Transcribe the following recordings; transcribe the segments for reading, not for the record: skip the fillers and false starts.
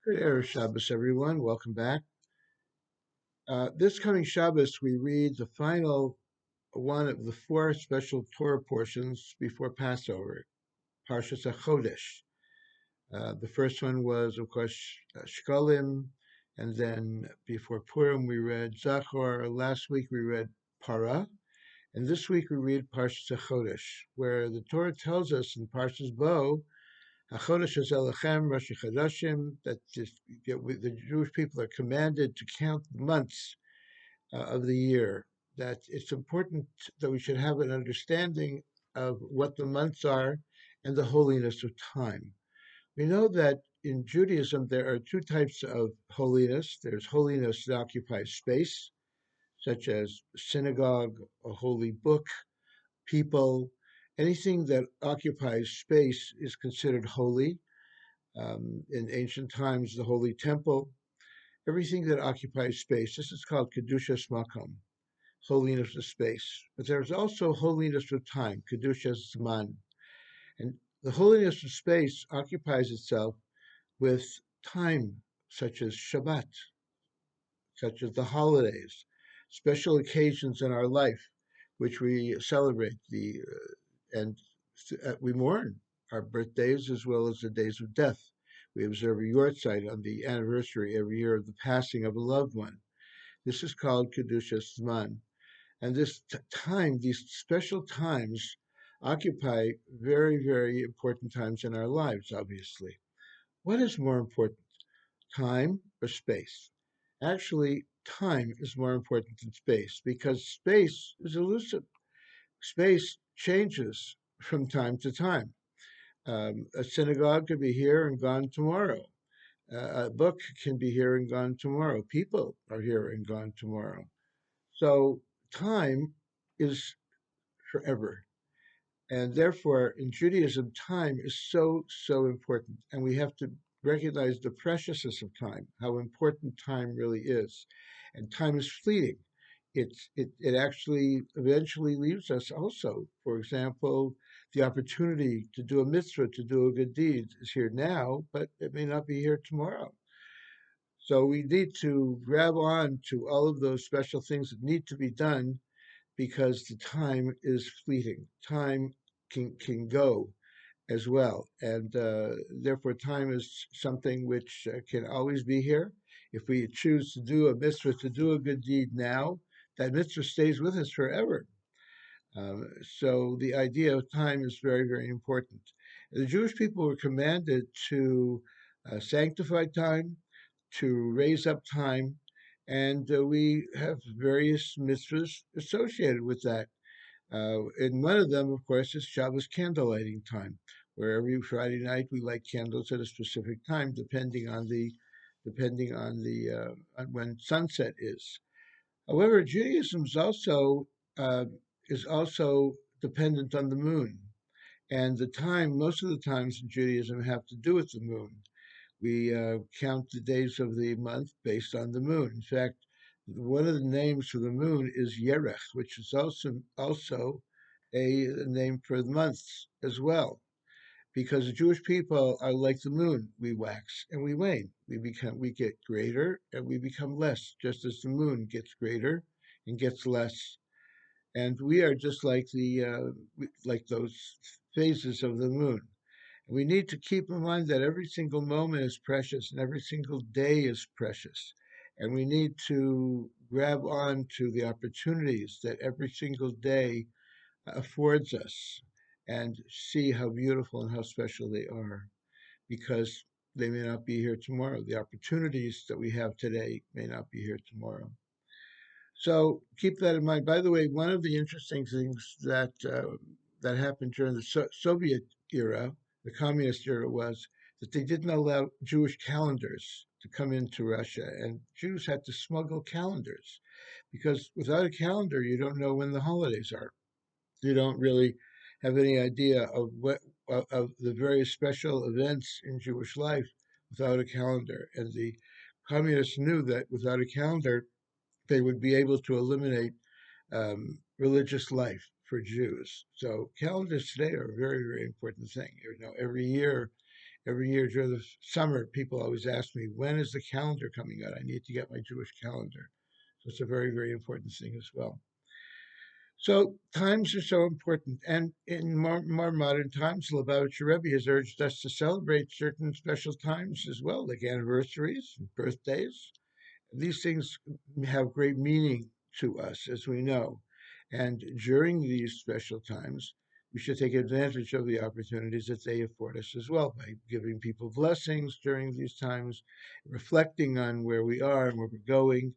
Good Erev Shabbos, everyone. Welcome back. This coming Shabbos, we read the final one of the four special Torah portions before Passover, Parshas HaChodesh. The first one was, of course, Shkolim, and then before Purim we read Zachor. Last week we read Para, and this week we read Parshas HaChodesh, where the Torah tells us in Parshas Bo HaChodesh is Elechem, Rosh Chodeshim, that the Jewish people are commanded to count the months of the year, that it's important that we should have an understanding of what the months are and the holiness of time. We know that in Judaism there are two types of holiness. There's holiness that occupies space, such as synagogue, a holy book, people. Anything that occupies space is considered holy. In ancient times, the Holy Temple, everything that occupies space. This is called Kedushas Makom, holiness of space. But there's also holiness of time, Kedushas Zman. And the holiness of space occupies itself with time, such as Shabbat, such as the holidays, special occasions in our life, which we celebrate and we mourn our birthdays as well as the days of death. We observe a yortzeit on the anniversary every year of the passing of a loved one. This is called Kedushas Zman. And this time, these special times, occupy very, very important times in our lives, obviously. What is more important, time or space? Actually, time is more important than space because space is elusive. Space changes from time to time. A synagogue could be here and gone tomorrow. A book can be here and gone tomorrow. People are here and gone tomorrow. So time is forever. And therefore, in Judaism, time is so, so important. And we have to recognize the preciousness of time, how important time really is. And time is fleeting. It actually eventually leaves us also. For example, the opportunity to do a mitzvah, to do a good deed is here now, but it may not be here tomorrow. So we need to grab on to all of those special things that need to be done because the time is fleeting. Time can go as well. And therefore, time is something which can always be here. If we choose to do a mitzvah, to do a good deed now, that mitzvah stays with us forever. So the idea of time is very, very important. The Jewish people were commanded to sanctify time, to raise up time, and we have various mitzvahs associated with that. And one of them, of course, is Shabbos candlelighting time, where every Friday night we light candles at a specific time, depending on on when sunset is. However, Judaism uh, is also dependent on the moon, and the time most of the times in Judaism have to do with the moon. We count the days of the month based on the moon. In fact, one of the names for the moon is Yerech, which is also a name for the months as well. Because the Jewish people are like the moon. We wax and we wane. We get greater and we become less, just as the moon gets greater and gets less. And we are just like like those phases of the moon. We need to keep in mind that every single moment is precious and every single day is precious. And we need to grab on to the opportunities that every single day affords us and see how beautiful and how special they are because they may not be here tomorrow. The opportunities that we have today may not be here tomorrow. So keep that in mind. By the way, one of the interesting things that happened during the Soviet era, the communist era, was that they didn't allow Jewish calendars to come into Russia, and Jews had to smuggle calendars because without a calendar, you don't know when the holidays are. You don't really have any idea of what of the various special events in Jewish life without a calendar. And the communists knew that without a calendar, they would be able to eliminate religious life for Jews. So calendars today are a very, very important thing. You know, every year Every year during the summer, people always ask me, when is the calendar coming out? I need to get my Jewish calendar. So it's a very, very important thing as well. So times are so important. And in more modern times, the Lubavitcher Rebbe has urged us to celebrate certain special times as well, like anniversaries and birthdays. These things have great meaning to us, as we know. And during these special times, we should take advantage of the opportunities that they afford us as well by giving people blessings during these times, reflecting on where we are and where we're going,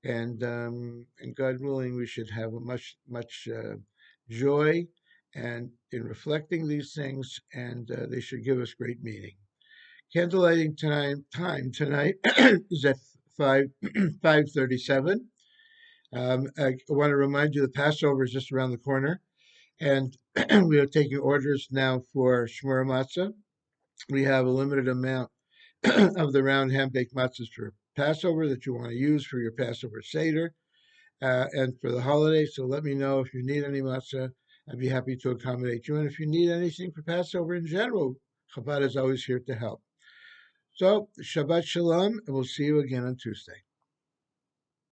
and God willing, we should have a much joy and in reflecting these things, and they should give us great meaning. Candlelighting time tonight is at 5:37. I want to remind you the Passover is just around the corner, and we are taking orders now for shmura matzah. We have a limited amount of the round hand-baked matzahs for Passover that you want to use for your Passover Seder and for the holiday. So let me know if you need any matzah. I'd be happy to accommodate you. And if you need anything for Passover in general, Chabad is always here to help. So Shabbat Shalom, and we'll see you again on Tuesday.